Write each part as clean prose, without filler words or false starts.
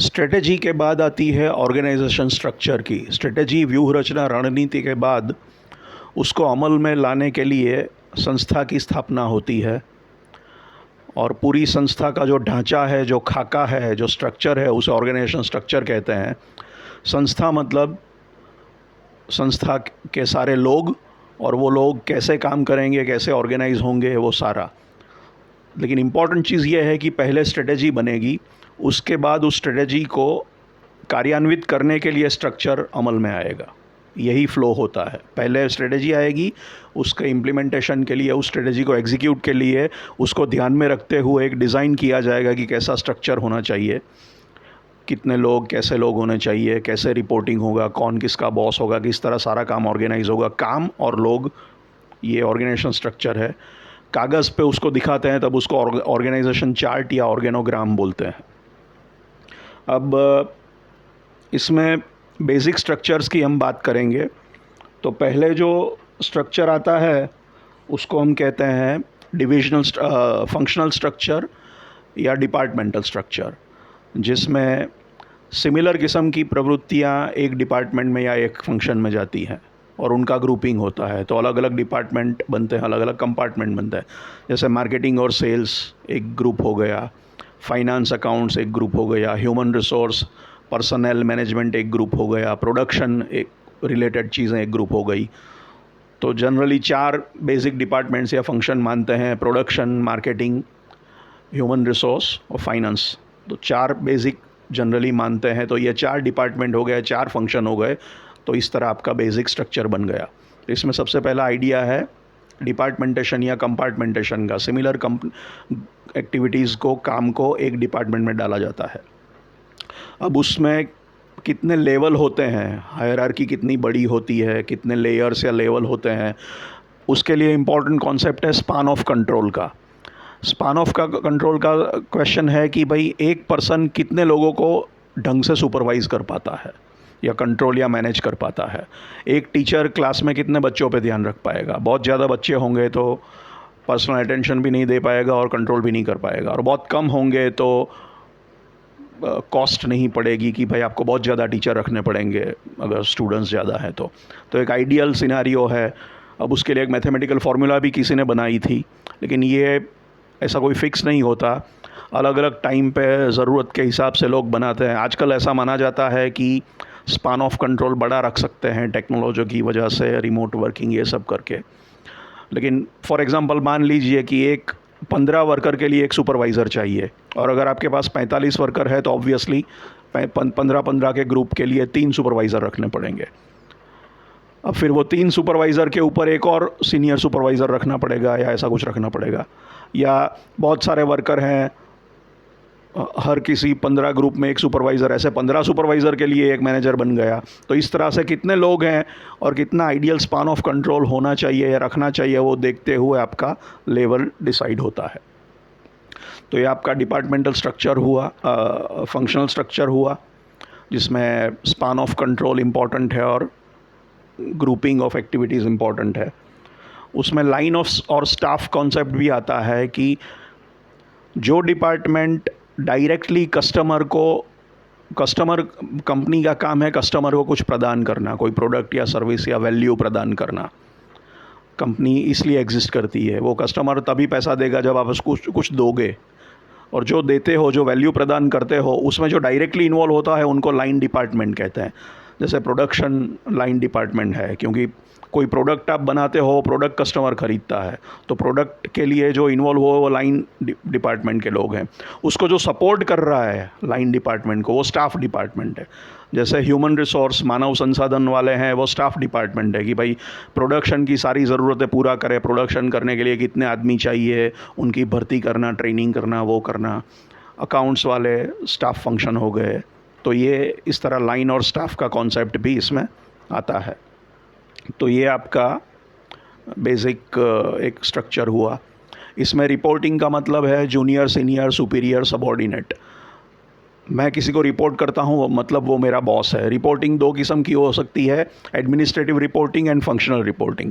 Strategy के बाद आती है ऑर्गेनाइजेशन स्ट्रक्चर की। स्ट्रेटजी व्यूह रचना रणनीति के बाद उसको अमल में लाने के लिए संस्था की स्थापना होती है और पूरी संस्था का जो ढांचा है, जो खाका है, जो स्ट्रक्चर है, उसे ऑर्गेनाइजेशन स्ट्रक्चर कहते हैं। संस्था मतलब संस्था के सारे लोग, और वो लोग कैसे काम करेंगे, कैसे ऑर्गेनाइज होंगे, वो सारा। लेकिन इम्पॉर्टेंट चीज़ ये है कि पहले स्ट्रेटजी बनेगी, उसके बाद उस स्ट्रेटजी को कार्यान्वित करने के लिए स्ट्रक्चर अमल में आएगा। यही फ्लो होता है। पहले स्ट्रेटजी आएगी, उसके इम्प्लीमेंटेशन के लिए, उस स्ट्रेटजी को एग्जीक्यूट के लिए उसको ध्यान में रखते हुए एक डिज़ाइन किया जाएगा कि कैसा स्ट्रक्चर होना चाहिए, कितने लोग, कैसे लोग होने चाहिए, कैसे रिपोर्टिंग होगा, कौन किसका बॉस होगा, किस तरह सारा काम ऑर्गेनाइज होगा। काम और लोग, ये ऑर्गेनाइजेशन स्ट्रक्चर है। कागज़ पे उसको दिखाते हैं तब उसको ऑर्गेनाइजेशन चार्ट या ऑर्गेनोग्राम बोलते हैं। अब इसमें बेसिक स्ट्रक्चर्स की हम बात करेंगे। तो पहले जो स्ट्रक्चर आता है उसको हम कहते हैं डिविजनल फंक्शनल स्ट्रक्चर या डिपार्टमेंटल स्ट्रक्चर, जिसमें सिमिलर किस्म की प्रवृत्तियां एक डिपार्टमेंट में या एक फंक्शन में जाती हैं और उनका ग्रुपिंग होता है। तो अलग अलग डिपार्टमेंट बनते हैं, अलग अलग कंपार्टमेंट बनते हैं। जैसे मार्केटिंग और सेल्स एक ग्रुप हो गया, फाइनेंस अकाउंट्स एक ग्रुप हो गया, ह्यूमन रिसोर्स पर्सनल मैनेजमेंट एक ग्रुप हो गया, प्रोडक्शन एक रिलेटेड चीज़ें एक ग्रुप हो गई। तो जनरली 4 बेसिक डिपार्टमेंट्स या फंक्शन मानते हैं: प्रोडक्शन, मार्केटिंग, ह्यूमन रिसोर्स और फाइनेंस। तो 4 बेसिक जनरली मानते हैं। तो ये 4 डिपार्टमेंट हो गए, 4 फंक्शन हो गए। तो इस तरह आपका बेसिक स्ट्रक्चर बन गया। तो इसमें सबसे पहला आइडिया है डिपार्टमेंटेशन या कंपार्टमेंटेशन का। सिमिलर एक्टिविटीज़ को, काम को एक डिपार्टमेंट में डाला जाता है। अब उसमें कितने लेवल होते हैं, हायरार्की कितनी बड़ी होती है, कितने लेयर्स या लेवल होते हैं, उसके लिए इम्पॉर्टेंट कॉन्सेप्ट है स्पान ऑफ कंट्रोल का। स्पान ऑफ कंट्रोल का क्वेश्चन है कि भाई एक पर्सन कितने लोगों को ढंग से सुपरवाइज़ कर पाता है या कंट्रोल या मैनेज कर पाता है। एक टीचर क्लास में कितने बच्चों पे ध्यान रख पाएगा। बहुत ज़्यादा बच्चे होंगे तो पर्सनल अटेंशन भी नहीं दे पाएगा और कंट्रोल भी नहीं कर पाएगा, और बहुत कम होंगे तो कॉस्ट नहीं पड़ेगी कि भाई आपको बहुत ज़्यादा टीचर रखने पड़ेंगे अगर स्टूडेंट्स ज़्यादा हैं तो एक आइडियल सिनारियो है। अब उसके लिए एक मैथमेटिकल फार्मूला भी किसी ने बनाई थी, लेकिन ये ऐसा कोई फिक्स नहीं होता। अलग अलग टाइम पे ज़रूरत के हिसाब से लोग बनाते हैं। आजकल ऐसा माना जाता है कि स्पान ऑफ कंट्रोल बड़ा रख सकते हैं टेक्नोलॉजी की वजह से, रिमोट वर्किंग ये सब करके। लेकिन फॉर एग्ज़ाम्पल मान लीजिए कि एक 15 वर्कर के लिए एक सुपरवाइज़र चाहिए, और अगर आपके पास 45 वर्कर है तो ऑब्वियसली 15-15 के ग्रुप के लिए 3 सुपरवाइज़र रखने पड़ेंगे। अब फिर वो 3 सुपरवाइज़र के ऊपर एक और सीनियर सुपरवाइज़र रखना पड़ेगा या ऐसा कुछ रखना पड़ेगा। या बहुत सारे वर्कर हैं, हर किसी 15 ग्रुप में एक सुपरवाइज़र, ऐसे 15 सुपरवाइज़र के लिए एक मैनेजर बन गया। तो इस तरह से कितने लोग हैं और कितना आइडियल स्पान ऑफ कंट्रोल होना चाहिए या रखना चाहिए, वो देखते हुए आपका लेवल डिसाइड होता है। तो ये आपका डिपार्टमेंटल स्ट्रक्चर हुआ, फंक्शनल स्ट्रक्चर हुआ, जिसमें स्पान ऑफ कंट्रोल इम्पॉर्टेंट है और ग्रुपिंग ऑफ एक्टिविटीज़ इम्पॉर्टेंट है। उसमें लाइन ऑफ और स्टाफ कॉन्सेप्ट भी आता है कि जो डिपार्टमेंट डायरेक्टली कस्टमर कंपनी का काम है कस्टमर को कुछ प्रदान करना, कोई प्रोडक्ट या सर्विस या वैल्यू प्रदान करना। कंपनी इसलिए एग्जिस्ट करती है, वो कस्टमर तभी पैसा देगा जब आप उसको कुछ दोगे, और जो देते हो, जो वैल्यू प्रदान करते हो, उसमें जो डायरेक्टली इन्वॉल्व होता है उनको लाइन डिपार्टमेंट कहते हैं। जैसे प्रोडक्शन लाइन डिपार्टमेंट है, क्योंकि कोई प्रोडक्ट आप बनाते हो, प्रोडक्ट कस्टमर ख़रीदता है, तो प्रोडक्ट के लिए जो इन्वॉल्व हो वो लाइन डिपार्टमेंट के लोग हैं। उसको जो सपोर्ट कर रहा है लाइन डिपार्टमेंट को, वो स्टाफ डिपार्टमेंट है। जैसे ह्यूमन रिसोर्स, मानव संसाधन वाले हैं, वो स्टाफ डिपार्टमेंट है कि भाई प्रोडक्शन की सारी ज़रूरतें पूरा करे, प्रोडक्शन करने के लिए कितने आदमी चाहिए, उनकी भर्ती करना, ट्रेनिंग करना, वो करना। अकाउंट्स वाले स्टाफ फंक्शन हो गए। तो ये इस तरह लाइन और स्टाफ का कॉन्सेप्ट भी इसमें आता है। तो ये आपका बेसिक एक स्ट्रक्चर हुआ। इसमें रिपोर्टिंग का मतलब है जूनियर, सीनियर, सुपीरियर, सबऑर्डिनेट। मैं किसी को रिपोर्ट करता हूँ, मतलब वो मेरा बॉस है। रिपोर्टिंग 2 किस्म की हो सकती है, administrative reporting and functional reporting.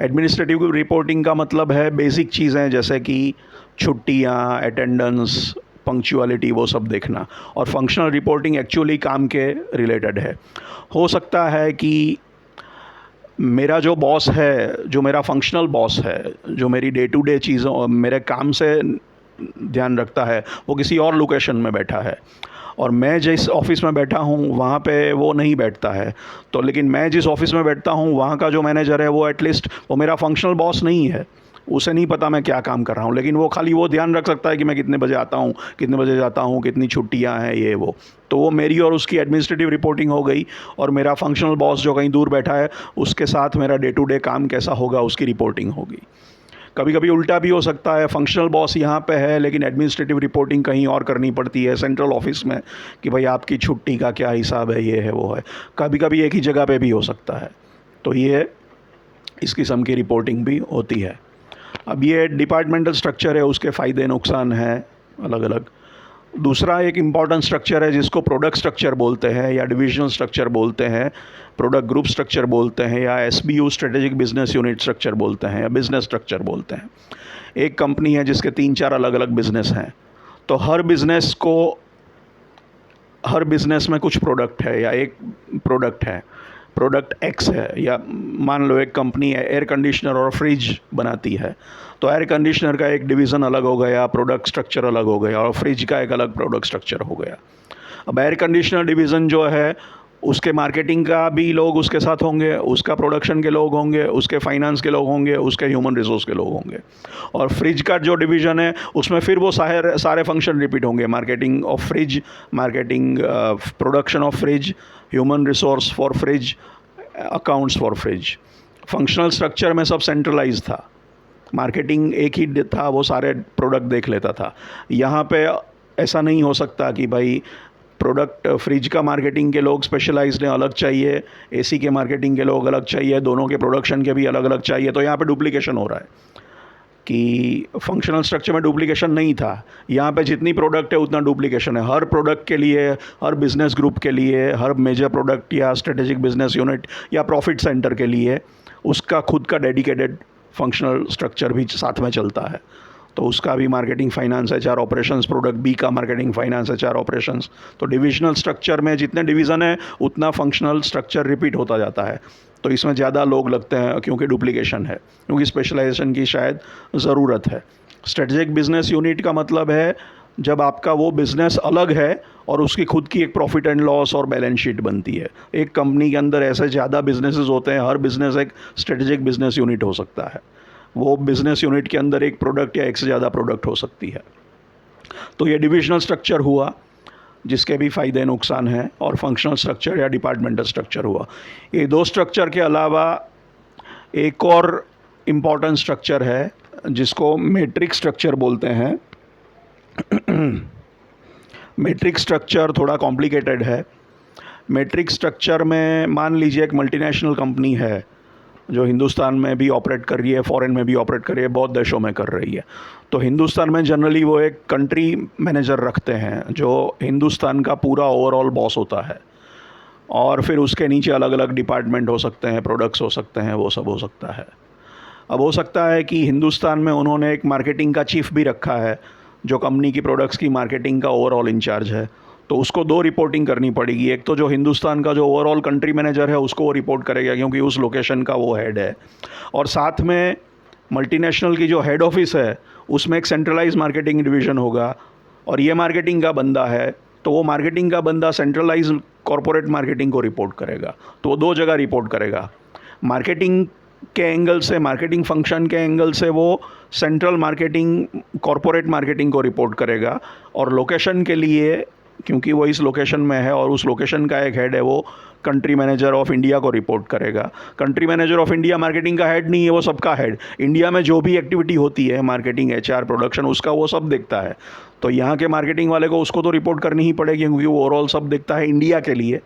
Administrative reporting का मतलब है बेसिक चीज़ें जैसे कि छुट्टियाँ, अटेंडेंस, पंक्चुअलिटी, वो सब देखना। और फंक्शनल रिपोर्टिंग एक्चुअली काम के रिलेटेड है। हो सकता है कि मेरा जो बॉस है, जो मेरा फंक्शनल बॉस है, जो मेरी डे टू डे चीज़ों, मेरे काम से ध्यान रखता है, वो किसी और लोकेशन में बैठा है और मैं जिस ऑफ़िस में बैठा हूँ वहाँ पे वो नहीं बैठता है। तो लेकिन मैं जिस ऑफ़िस में बैठता हूँ वहाँ का जो मैनेजर है वो एटलीस्ट वो मेरा फंक्शनल बॉस नहीं है, उसे नहीं पता मैं क्या काम कर रहा हूँ, लेकिन वो खाली वो ध्यान रख सकता है कि मैं कितने बजे आता हूँ, कितने बजे जाता हूँ, कितनी छुट्टियाँ हैं, ये वो। तो वो मेरी और उसकी एडमिनिस्ट्रेटिव रिपोर्टिंग हो गई, और मेरा फंक्शनल बॉस जो कहीं दूर बैठा है उसके साथ मेरा डे टू डे काम कैसा होगा उसकी रिपोर्टिंग होगी। कभी कभी उल्टा भी हो सकता है, फंक्शनल बॉस यहाँ पे है लेकिन एडमिनिस्ट्रेटिव रिपोर्टिंग कहीं और करनी पड़ती है सेंट्रल ऑफिस में, कि भाई आपकी छुट्टी का क्या हिसाब है, ये है वो है। कभी कभी एक ही जगह पे भी हो सकता है। तो ये इस किस्म की रिपोर्टिंग भी होती है। अब ये डिपार्टमेंटल स्ट्रक्चर है, उसके फ़ायदे नुकसान हैं अलग अलग। दूसरा एक इम्पॉर्टेंट स्ट्रक्चर है जिसको प्रोडक्ट स्ट्रक्चर बोलते हैं या डिविजनल स्ट्रक्चर बोलते हैं, प्रोडक्ट ग्रुप स्ट्रक्चर बोलते हैं, या SBU strategic business unit structure बोलते हैं, या बिजनेस स्ट्रक्चर बोलते हैं। एक कंपनी है जिसके 3-4 अलग अलग बिजनेस हैं, तो हर बिजनेस में कुछ प्रोडक्ट है या एक प्रोडक्ट है, प्रोडक्ट X है। या मान लो एक कंपनी एयर कंडीशनर और फ्रिज बनाती है, तो एयर कंडीशनर का एक डिवीज़न अलग हो गया, प्रोडक्ट स्ट्रक्चर अलग हो गया, और फ्रिज का एक अलग प्रोडक्ट स्ट्रक्चर हो गया। अब एयर कंडीशनर डिवीज़न जो है उसके मार्केटिंग का भी लोग उसके साथ होंगे, उसका प्रोडक्शन के लोग होंगे, उसके फाइनेंस के लोग होंगे, उसके ह्यूमन रिसोर्स के लोग होंगे। और फ्रिज का जो डिवीज़न है उसमें फिर वो सारे फंक्शन रिपीट होंगे, marketing of fridge, marketing production of fridge, human resource for fridge, accounts for fridge. Functional structure में सब सेंट्रलाइज था, मार्केटिंग एक ही था, वो सारे प्रोडक्ट देख लेता था। यहाँ पे ऐसा नहीं हो सकता कि भाई प्रोडक्ट फ्रिज का मार्केटिंग के लोग स्पेशलाइज्ड हैं, अलग चाहिए, AC के मार्केटिंग के लोग अलग चाहिए, दोनों के प्रोडक्शन के भी अलग अलग चाहिए। तो यहाँ पे डुप्लीकेशन हो रहा है कि फंक्शनल स्ट्रक्चर में डुप्लीकेशन नहीं था, यहाँ पे जितनी प्रोडक्ट है उतना डुप्लीकेशन है। हर प्रोडक्ट के लिए, हर बिजनेस ग्रुप के लिए, हर मेजर प्रोडक्ट या स्ट्रेटेजिक बिजनेस यूनिट या प्रॉफिट सेंटर के लिए उसका खुद का डेडिकेटेड फंक्शनल स्ट्रक्चर भी साथ में चलता है। तो उसका भी marketing, finance, HR operations, product B का मार्केटिंग, फाइनेंस, HR ऑपरेशंस। तो डिविजनल स्ट्रक्चर में जितने डिवीज़न है उतना फंक्शनल स्ट्रक्चर रिपीट होता जाता है। तो इसमें ज़्यादा लोग लगते हैं क्योंकि डुप्लीकेशन है, क्योंकि स्पेशलाइजेशन की शायद ज़रूरत है। स्ट्रेटेजिक बिजनेस यूनिट का मतलब है जब आपका वो बिज़नेस अलग है और उसकी खुद की एक प्रॉफिट एंड लॉस और बैलेंस शीट बनती है। एक कंपनी के अंदर ऐसे ज़्यादा बिजनेसेस होते हैं, हर बिज़नेस एक स्ट्रेटेजिक बिजनेस यूनिट हो सकता है। वो बिज़नेस यूनिट के अंदर एक प्रोडक्ट या एक से ज़्यादा प्रोडक्ट हो सकती है। तो ये डिविजनल स्ट्रक्चर हुआ जिसके भी फ़ायदे नुकसान हैं, और फंक्शनल स्ट्रक्चर या डिपार्टमेंटल स्ट्रक्चर हुआ। ये दो स्ट्रक्चर के अलावा एक और इम्पॉर्टेंट स्ट्रक्चर है जिसको मैट्रिक्स स्ट्रक्चर बोलते हैं। मैट्रिक्स स्ट्रक्चर थोड़ा कॉम्प्लिकेटेड है। मैट्रिक्स स्ट्रक्चर में मान लीजिए एक मल्टीनेशनल कंपनी है जो हिंदुस्तान में भी ऑपरेट कर रही है, फॉरेन में भी ऑपरेट कर रही है, बहुत देशों में कर रही है। तो हिंदुस्तान में जनरली वो एक कंट्री मैनेजर रखते हैं जो हिंदुस्तान का पूरा ओवरऑल बॉस होता है, और फिर उसके नीचे अलग अलग डिपार्टमेंट हो सकते हैं, प्रोडक्ट्स हो सकते हैं, वो सब हो सकता है। अब हो सकता है कि हिंदुस्तान में उन्होंने एक मार्केटिंग का चीफ भी रखा है जो कंपनी की प्रोडक्ट्स की मार्केटिंग का ओवरऑल इंचार्ज है। तो उसको दो रिपोर्टिंग करनी पड़ेगी। एक तो जो हिंदुस्तान का जो ओवरऑल कंट्री मैनेजर है उसको वो रिपोर्ट करेगा क्योंकि उस लोकेशन का वो हेड है, और साथ में मल्टीनेशनल की जो हेड ऑफिस है उसमें एक सेंट्रलाइज मार्केटिंग डिवीज़न होगा, और ये मार्केटिंग का बंदा है तो वो मार्केटिंग का बंदा सेंट्रलाइज कॉरपोरेट मार्केटिंग को रिपोर्ट करेगा। तो वो दो जगह रिपोर्ट करेगा। मार्केटिंग के एंगल से, मार्केटिंग फंक्शन के एंगल से वो सेंट्रल मार्केटिंग, कॉरपोरेट मार्केटिंग को रिपोर्ट करेगा, और लोकेशन के लिए क्योंकि वो इस लोकेशन में है और उस लोकेशन का एक हेड है, वो कंट्री मैनेजर ऑफ इंडिया को रिपोर्ट करेगा। Country manager of India marketing का हेड नहीं है, वो सबका हेड। इंडिया में जो भी एक्टिविटी होती है, मार्केटिंग, HR, प्रोडक्शन, उसका वो सब देखता है। तो यहाँ के मार्केटिंग वाले को उसको तो रिपोर्ट करनी ही पड़ेगी क्योंकि वो ओवरऑल सब देखता है इंडिया के लिए,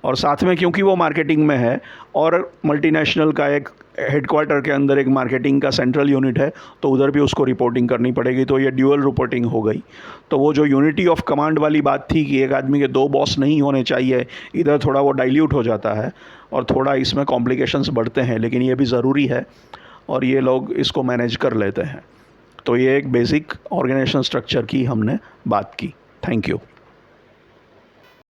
और साथ में क्योंकि वो मार्केटिंग में है और मल्टीनेशनल का एक हेडक्वार्टर के अंदर एक मार्केटिंग का सेंट्रल यूनिट है, तो उधर भी उसको रिपोर्टिंग करनी पड़ेगी। तो ये ड्यूअल रिपोर्टिंग हो गई। तो वो जो यूनिटी ऑफ कमांड वाली बात थी कि एक आदमी के दो बॉस नहीं होने चाहिए, इधर थोड़ा वो डाइल्यूट हो जाता है और थोड़ा इसमें कॉम्प्लिकेशंस बढ़ते हैं, लेकिन ये भी ज़रूरी है और ये लोग इसको मैनेज कर लेते हैं। तो ये एक बेसिक ऑर्गेनाइजेशन स्ट्रक्चर की हमने बात की। Thank you.